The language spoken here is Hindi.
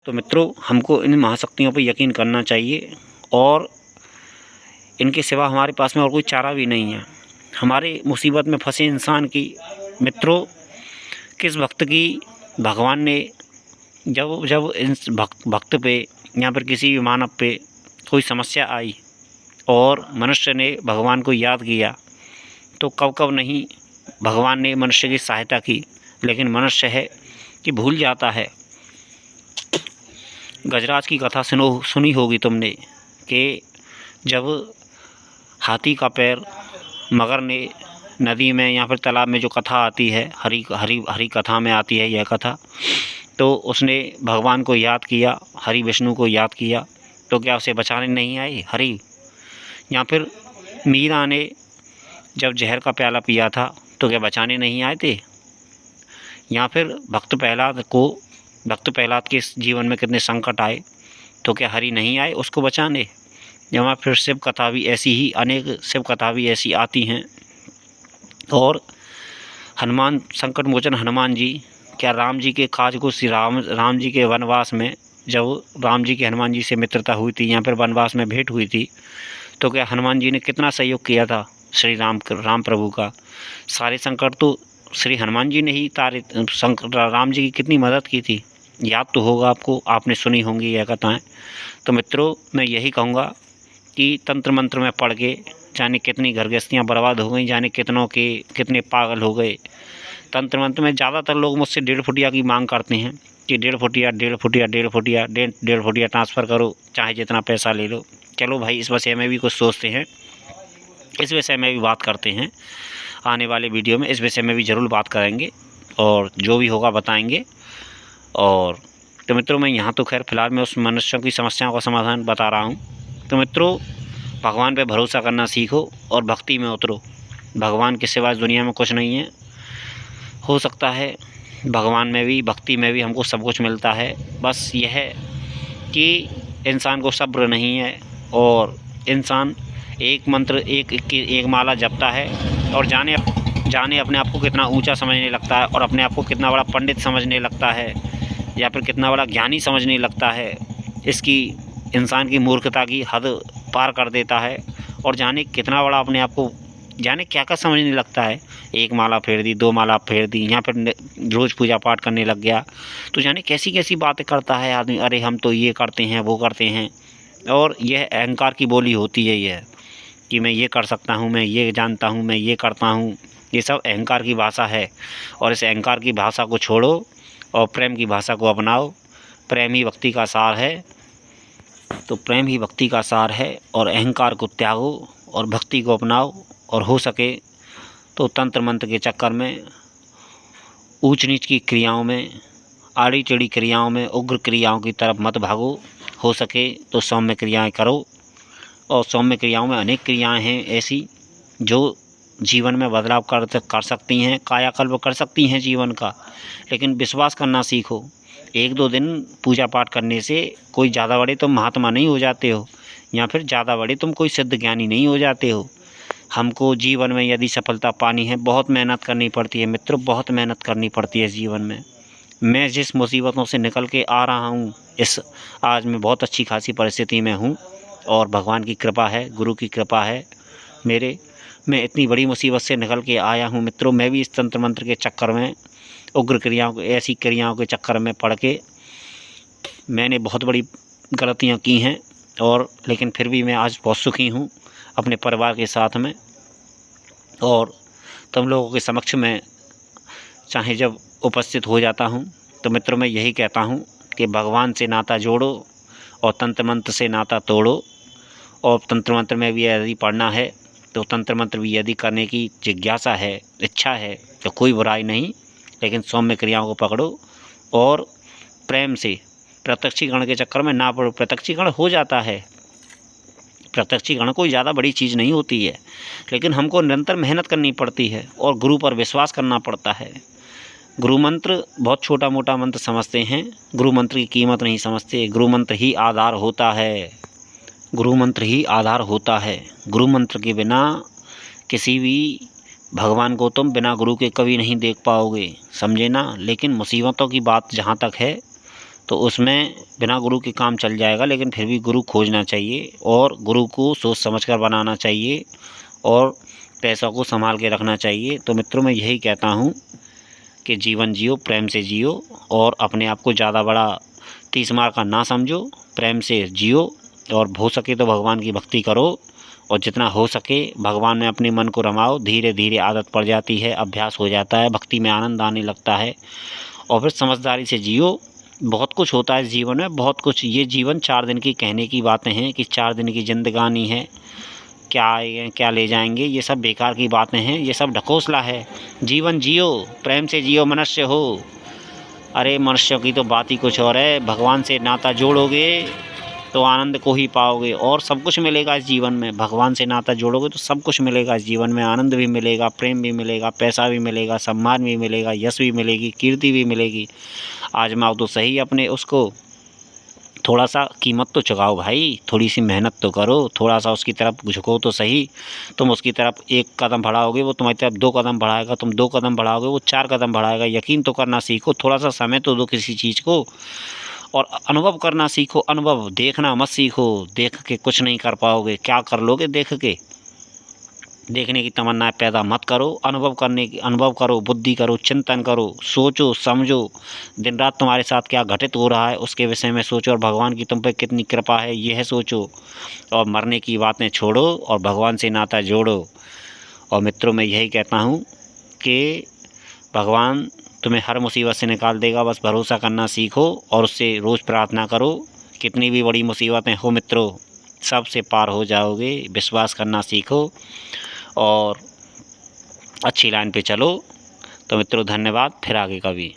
तो मित्रों, हमको इन महाशक्तियों पर यकीन करना चाहिए और इनके सिवा हमारे पास में और कोई चारा भी नहीं है। हमारे मुसीबत में फंसे इंसान की मित्रों, किस वक्त की भगवान ने जब जब इस भक्त पे या फिर किसी भी मानव पे कोई समस्या आई और मनुष्य ने भगवान को याद किया, तो कब कब नहीं भगवान ने मनुष्य की सहायता की। लेकिन मनुष्य है कि भूल जाता है। गजराज की कथा सुनी होगी तुमने कि जब हाथी का पैर मगर ने नदी में या फिर तालाब में, जो कथा आती है, हरी हरी हरी कथा में आती है यह कथा, तो उसने भगवान को याद किया, हरि विष्णु को याद किया, तो क्या उसे बचाने नहीं आए हरि? या फिर मीरा ने जब जहर का प्याला पिया था तो क्या बचाने नहीं आए थे? या फिर भक्त प्रहलाद के जीवन में कितने संकट आए, तो क्या हरि नहीं आए उसको बचाने? या फिर शिव कथा भी ऐसी ही, अनेक शिव कथा भी ऐसी आती हैं। और हनुमान, संकट मोचन हनुमान जी, क्या राम जी के काज को श्री राम जी के वनवास में, जब राम जी की हनुमान जी से मित्रता हुई थी या फिर वनवास में भेंट हुई थी, तो क्या हनुमान जी ने कितना सहयोग किया था श्री राम प्रभु का? सारे संकट तो श्री हनुमान जी ने ही तारे। राम जी की कितनी मदद की थी, याद तो होगा आपको, आपने सुनी होंगी यह कथाएँ। तो मित्रों, मैं यही कहूँगा कि तंत्र मंत्र में पढ़ के जाने कितनी घर गृहस्थियाँ बर्बाद हो गई, जाने कितनों के कितने पागल हो गए। तंत्र मंत्र में ज़्यादातर लोग मुझसे 1.5 फुटिया की मांग करते हैं कि 1.5 फुटिया ट्रांसफ़र करो, चाहे जितना पैसा ले लो। चलो भाई, इस विषय में भी कुछ सोचते हैं, इस विषय में भी बात करते हैं। आने वाले वीडियो में इस विषय में भी ज़रूर बात करेंगे और जो भी होगा बताएंगे। और तो मित्रों, मैं यहाँ तो खैर फ़िलहाल मैं उस मनुष्यों की समस्याओं का समाधान बता रहा हूँ। तो मित्रों, भगवान पे भरोसा करना सीखो और भक्ति में उतरो। भगवान के सिवा इस दुनिया में कुछ नहीं है। हो सकता है भगवान में भी, भक्ति में भी हमको सब कुछ मिलता है। बस यह है कि इंसान को सब्र नहीं है और इंसान एक मंत्र, एक माला जपता है और जाने अपने आप को कितना ऊंचा समझने लगता है और अपने आप को कितना बड़ा पंडित समझने लगता है या फिर कितना बड़ा ज्ञानी समझने लगता है। इसकी इंसान की मूर्खता की हद पार कर देता है और जाने कितना बड़ा अपने आप को, जाने क्या क्या समझने लगता है। एक माला फेर दी, 2 माला फेर दी, या फिर रोज़ पूजा पाठ करने लग गया, तो जाने कैसी कैसी बातें करता है आदमी। अरे हम तो ये करते हैं, वो करते हैं। और यह अहंकार की बोली होती है यह, कि मैं ये कर सकता हूँ, मैं ये जानता हूँ, मैं ये करता हूँ। ये सब अहंकार की भाषा है और इस अहंकार की भाषा को छोड़ो और प्रेम की भाषा को अपनाओ। प्रेम ही भक्ति का सार है। तो प्रेम ही भक्ति का सार है और अहंकार को त्यागो और भक्ति को अपनाओ। और हो सके तो तंत्र मंत्र के चक्कर में, ऊंच नीच की क्रियाओं में, आड़ी टेढ़ी क्रियाओं में, उग्र क्रियाओं की तरफ मत भागो। हो सके तो सौम्य क्रियाएं करो। और सौम्य क्रियाओं में अनेक क्रियाएं हैं ऐसी जो जीवन में बदलाव कर सकती हैं, कायाकल्प कर सकती हैं जीवन का। लेकिन विश्वास करना सीखो। 1-2 दिन पूजा पाठ करने से कोई ज़्यादा बड़े तुम महात्मा नहीं हो जाते हो या फिर ज़्यादा बड़े तुम कोई सिद्ध ज्ञानी नहीं हो जाते हो। हमको जीवन में यदि सफलता पानी है, बहुत मेहनत करनी पड़ती है मित्रों, बहुत मेहनत करनी पड़ती है जीवन में। मैं जिस मुसीबतों से निकल के आ रहा हूँ, आज मैं बहुत अच्छी खासी परिस्थिति में हूँ और भगवान की कृपा है, गुरु की कृपा है मैं इतनी बड़ी मुसीबत से निकल के आया हूँ मित्रों। मैं भी इस तंत्र मंत्र के चक्कर में, उग्र क्रियाओं को, ऐसी क्रियाओं के चक्कर में पड़ के मैंने बहुत बड़ी गलतियाँ की हैं और लेकिन फिर भी मैं आज बहुत सुखी हूँ अपने परिवार के साथ में। और तुम लोगों के समक्ष में चाहे जब उपस्थित हो जाता हूँ, तो मित्रों मैं यही कहता हूँ कि भगवान से नाता जोड़ो और तंत्र मंत्र से नाता तोड़ो। और तंत्र मंत्र में भी यदि पढ़ना है तो तंत्र मंत्र भी यदि करने की जिज्ञासा है, इच्छा है, तो कोई बुराई नहीं। लेकिन सौम्य क्रियाओं को पकड़ो और प्रेम से, प्रत्यक्षीकरण के चक्कर में ना पड़ो। प्रत्यक्षीकरण हो जाता है, प्रत्यक्षीकरण कोई ज़्यादा बड़ी चीज़ नहीं होती है, लेकिन हमको निरंतर मेहनत करनी पड़ती है और गुरु पर विश्वास करना पड़ता है। गुरु मंत्र बहुत छोटा मोटा मंत्र समझते हैं, गुरु मंत्र की कीमत नहीं समझते। गुरु मंत्र ही आधार होता है, गुरु मंत्र ही आधार होता है। गुरु मंत्र के बिना किसी भी भगवान को तुम बिना गुरु के कभी नहीं देख पाओगे, समझे ना। लेकिन मुसीबतों की बात जहाँ तक है तो उसमें बिना गुरु के काम चल जाएगा, लेकिन फिर भी गुरु खोजना चाहिए और गुरु को सोच समझ कर बनाना चाहिए और पैसों को संभाल के रखना चाहिए। तो मित्रों मैं यही कहता हूँ कि जीवन जियो, प्रेम से जियो और अपने आप को ज़्यादा बड़ा 30 मार का ना समझो, प्रेम से जियो और हो सके तो भगवान की भक्ति करो और जितना हो सके भगवान में अपने मन को रमाओ। धीरे धीरे आदत पड़ जाती है, अभ्यास हो जाता है, भक्ति में आनंद आने लगता है और फिर समझदारी से जियो। बहुत कुछ होता है जीवन में, बहुत कुछ। ये जीवन 4 दिन की कहने की बातें हैं कि 4 दिन की जिंदगानी है, क्या आएंगे क्या ले जाएंगे, ये सब बेकार की बातें हैं, ये सब ढकोसला है। जीवन जियो, प्रेम से जियो, मनुष्य हो। अरे मनुष्यों की तो बात ही कुछ और है। भगवान से नाता जोड़ोगे तो आनंद को ही पाओगे और सब कुछ मिलेगा इस जीवन में। भगवान से नाता जोड़ोगे तो सब कुछ मिलेगा इस जीवन में। आनंद भी मिलेगा, प्रेम भी मिलेगा, पैसा भी मिलेगा, सम्मान भी मिलेगा, यश भी मिलेगी, कीर्ति भी मिलेगी। आजमाओ तो सही अपने उसको, थोड़ा सा कीमत तो चुकाओ भाई, थोड़ी सी मेहनत तो करो, थोड़ा सा उसकी तरफ झुको तो सही। तुम उसकी तरफ 1 कदम बढ़ाओगे, वो तुम्हारी तरफ 2 कदम बढ़ाएगा, तुम 2 कदम बढ़ाओगे, वो 4 कदम बढ़ाएगा। यकीन तो करना सीखो, थोड़ा सा समय तो दो किसी चीज़ को और अनुभव करना सीखो। अनुभव देखना मत सीखो, देख के कुछ नहीं कर पाओगे। क्या कर लोगे देख के? देखने की तमन्ना पैदा मत करो, अनुभव करो, बुद्धि करो, चिंतन करो, सोचो समझो। दिन रात तुम्हारे साथ क्या घटित हो रहा है उसके विषय में सोचो और भगवान की तुम पे कितनी कृपा है यह सोचो और मरने की बातें छोड़ो और भगवान से नाता जोड़ो। और मित्रों मैं यही कहता हूँ कि भगवान तुम्हें हर मुसीबत से निकाल देगा, बस भरोसा करना सीखो और उससे रोज़ प्रार्थना करो। कितनी भी बड़ी मुसीबतें हो मित्रों, सब से पार हो जाओगे। विश्वास करना सीखो और अच्छी लाइन पे चलो। तो मित्रों धन्यवाद, फिर आगे कभी।